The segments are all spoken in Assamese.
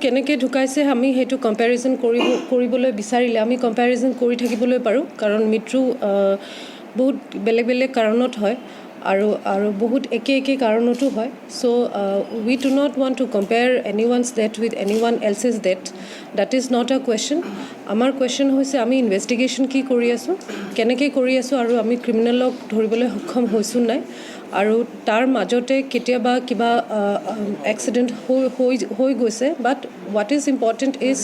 কেনেকৈ ঢুকাইছে আমি সেইটো কম্পেৰিজন কৰিবলৈ বিচাৰিলে আমি কম্পেৰিজন কৰি থাকিবলৈ পাৰোঁ কাৰণ মৃত্যু বহুত বেলেগ বেলেগ কাৰণত হয় আৰু বহুত একে কাৰণতো হয় so' we do not want to compare anyone's death with এনি ওৱান else's death that is not a question আমাৰ কুৱেশ্যন হৈছে আমি ইনভেষ্টিগেশ্যন কি কৰি আছোঁ কেনেকৈ কৰি আছোঁ আৰু আমি ক্ৰিমিনেলক ধৰিবলৈ সক্ষম হৈছোঁ নাই আৰু তাৰ মাজতে কেতিয়াবা কিবা এক্সিডেণ্ট হৈ গৈছে but what is important is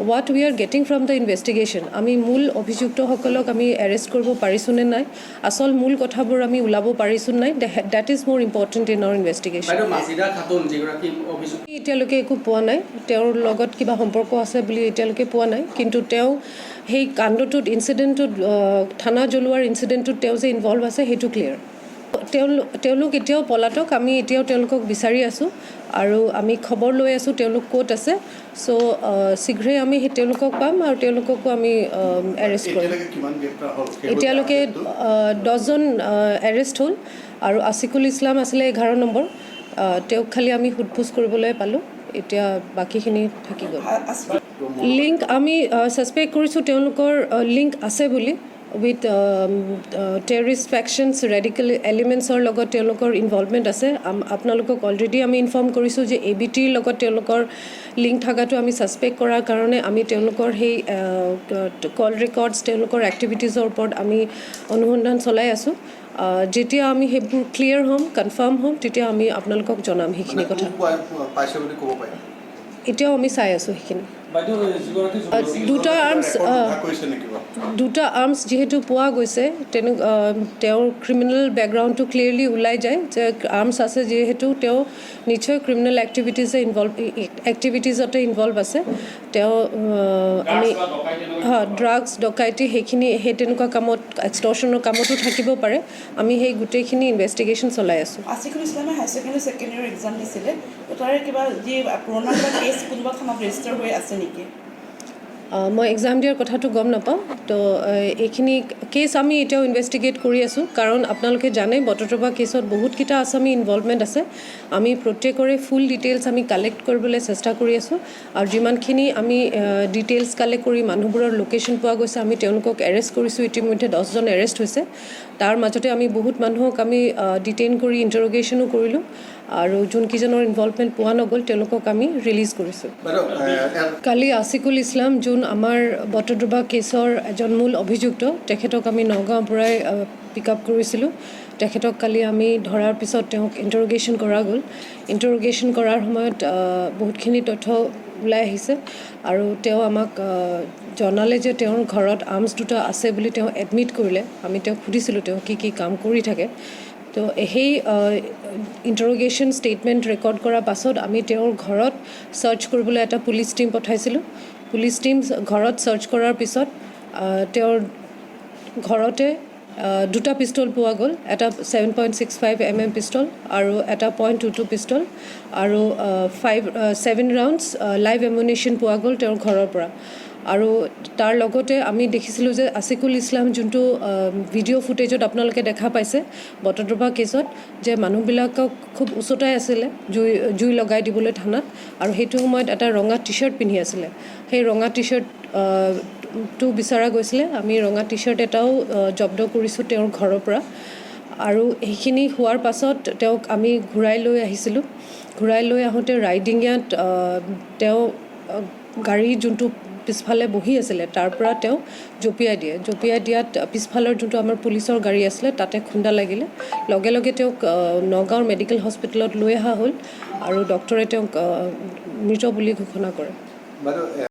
what we are getting from the investigation আমি মূল অভিযুক্তসকলক আমি এৰেষ্ট কৰিব পাৰিছোঁ নে নাই আচল মূল কথাবোৰ আমি ওলাব পাৰিছোঁ নাই date is more important in our investigation এতিয়ালৈকে একো পোৱা নাই তেওঁৰ লগত কিবা সম্পৰ্ক আছে বুলি এতিয়ালৈকে পোৱা নাই কিন্তু তেওঁ সেই কাণ্ডটোত ইনচিডেণ্টটোত থানা জ্বলোৱাৰ ইনচিডেণ্টটোত তেওঁ যে ইনভলভ আছে সেইটো ক্লিয়াৰ তেওঁলোক এতিয়াও পলাতক আমি এতিয়াও তেওঁলোকক বিচাৰি আছোঁ আৰু আমি খবৰ লৈ আছোঁ তেওঁলোক ক'ত আছে চ' শীঘ্ৰেই আমি তেওঁলোকক পাম আৰু তেওঁলোককো আমি এৰেষ্ট কৰিম এতিয়ালৈকে 10জন এৰেষ্ট হ'ল আৰু আছিকুল ইছলাম আছিলে 11 নম্বৰ তেওঁক খালি আমি সোধপোছ কৰিবলৈ পালোঁ এতিয়া বাকীখিনি থাকি গ'ল লিংক আমি ছাছপেক্ট কৰিছোঁ তেওঁলোকৰ লিংক আছে বুলি উইথ টেৰৰিষ্ট ফেকশ্যনছ ৰেডিকেল এলিমেণ্টছৰ লগত তেওঁলোকৰ ইনভলভমেণ্ট আছে আপোনালোকক অলৰেডি আমি ইনফৰ্ম কৰিছোঁ যে ABTৰ লগত তেওঁলোকৰ লিংক থকাটো আমি ছাছপেক্ট কৰাৰ কাৰণে আমি তেওঁলোকৰ সেই কল ৰেকৰ্ডছ তেওঁলোকৰ এক্টিভিটিজৰ ওপৰত আমি অনুসন্ধান চলাই আছোঁ যেতিয়া আমি সেইবোৰ ক্লিয়াৰ হ'ম কনফাৰ্ম হ'ম তেতিয়া আমি আপোনালোকক জনাম সেইখিনি কথা এতিয়াও আমি চাই আছোঁ সেইখিনি দুটা আৰ্মছ যিহেতু পোৱা গৈছে তেওঁৰ ক্ৰিমিনেল বেকগ্ৰাউণ্ডটো ক্লিয়াৰলি ওলাই যায় যে আৰ্মছ আছে যিহেতু তেওঁ নিশ্চয় ক্ৰিমিনেল এক্টিভিটিজতে ইনভলভ আছে তেওঁ আমি ড্ৰাগছ ডকাইটি সেইখিনি সেই তেনেকুৱা কামত এক্সটৰ্শ্যনৰ কামতো থাকিব পাৰে আমি সেই গোটেইখিনি ইনভেষ্টিগেশ্যন চলাই আছোঁ আছিকুল ইছলামে higher secondary second year exam দিছিলে তাৰে কিবা যি পুৰণা কিবা কেছ কোনোবা থানাত ৰেজিষ্টাৰ হৈ আছে নেকি মই এক্সাম দিয়াৰ কথাটো গম নাপাওঁ তো এইখিনি কেছ আমি এতিয়াও ইনভেষ্টিগেট কৰি আছোঁ কাৰণ আপোনালোকে জানে বট'দ কেছত বহুতকেইটা আছামী ইনভলভমেণ্ট আছে আমি প্ৰত্যেকৰে ফুল ডিটেইলছ আমি কালেক্ট কৰিবলৈ চেষ্টা কৰি আছোঁ আৰু যিমানখিনি আমি ডিটেইলছ কালেক্ট কৰি মানুহবোৰৰ লোকেশ্যন পোৱা গৈছে আমি তেওঁলোকক এৰেষ্ট কৰিছোঁ ইতিমধ্যে 10জন এৰেষ্ট হৈছে তাৰ মাজতে আমি বহুত মানুহক আমি ডিটেইন কৰি ইণ্টাৰগেশ্যনো কৰিলোঁ আৰু যোনকেইজনৰ ইনভলভমেণ্ট পোৱা নগ'ল তেওঁলোকক আমি ৰিলিজ কৰিছোঁ কালি আছিকুল ইছলাম যোন আমাৰ বট'দ কেছৰ এজন মূল অভিযুক্ত তেখেতক আমি নগাঁৱৰ পৰাই পিক আপ কৰিছিলোঁ তেখেতক কালি আমি ধৰাৰ পিছত তেওঁক ইণ্টাৰগেশ্যন কৰা গ'ল ইণ্টাৰগেশ্যন কৰাৰ সময়ত বহুতখিনি তথ্য ওলাই আহিছে আৰু তেওঁ আমাক জনালে যে তেওঁৰ ঘৰত আৰ্মছ দুটা আছে বুলি তেওঁ এডমিট কৰিলে আমি তেওঁক সুধিছিলোঁ তেওঁ কি কাম কৰি থাকে তো সেই ইণ্টাৰগেশ্যন ষ্টেটমেণ্ট ৰেকৰ্ড কৰাৰ পাছত আমি তেওঁৰ ঘৰত চাৰ্চ কৰিবলৈ এটা পুলিচ টীম পঠাইছিলোঁ পুলিচ টীম ঘৰত চাৰ্চ কৰাৰ পিছত তেওঁৰ ঘৰতে দুটা পিষ্টল পোৱা গ'ল এটা 7.65 mm পিষ্টল আৰু এটা .22 পিষ্টল আৰু 7 ৰাউণ্ডছ লাইভ এমুনিশ্যন পোৱা গ'ল তেওঁৰ ঘৰৰ পৰা আৰু তাৰ লগতে আমি দেখিছিলোঁ যে আছিকুল ইছলাম যোনটো ভিডিঅ' ফুটেজত আপোনালোকে দেখা পাইছে বট'দ কেছত যে মানুহবিলাকক খুব ওচৰতে আছিলে জুই লগাই দিবলৈ থানাত আৰু সেইটো সময়ত এটা ৰঙা টি শ্বাৰ্ট পিন্ধি আছিলে সেই ৰঙা টি শ্বাৰ্টটো বিচৰা গৈছিলে আমি ৰঙা টি শ্বাৰ্ট এটাও জব্দ কৰিছোঁ তেওঁৰ ঘৰৰ পৰা আৰু সেইখিনি হোৱাৰ পাছত তেওঁক আমি ঘূৰাই লৈ আহিছিলোঁ ঘূৰাই লৈ আহোঁতে ৰাইডিঙিয়াত তেওঁ গাড়ী যোনটো পিছফালে বহি আছিলে তাৰ পৰা তেওঁ জঁপিয়াই দিয়াত পিছফালৰ যোনটো আমাৰ পুলিচৰ গাড়ী আছিলে তাতে খুন্দা লাগিলে লগে লগে তেওঁক নগাঁৱৰ মেডিকেল হস্পিটেলত লৈ অহা হ'ল আৰু ডক্টৰে তেওঁক মৃত বুলি ঘোষণা কৰে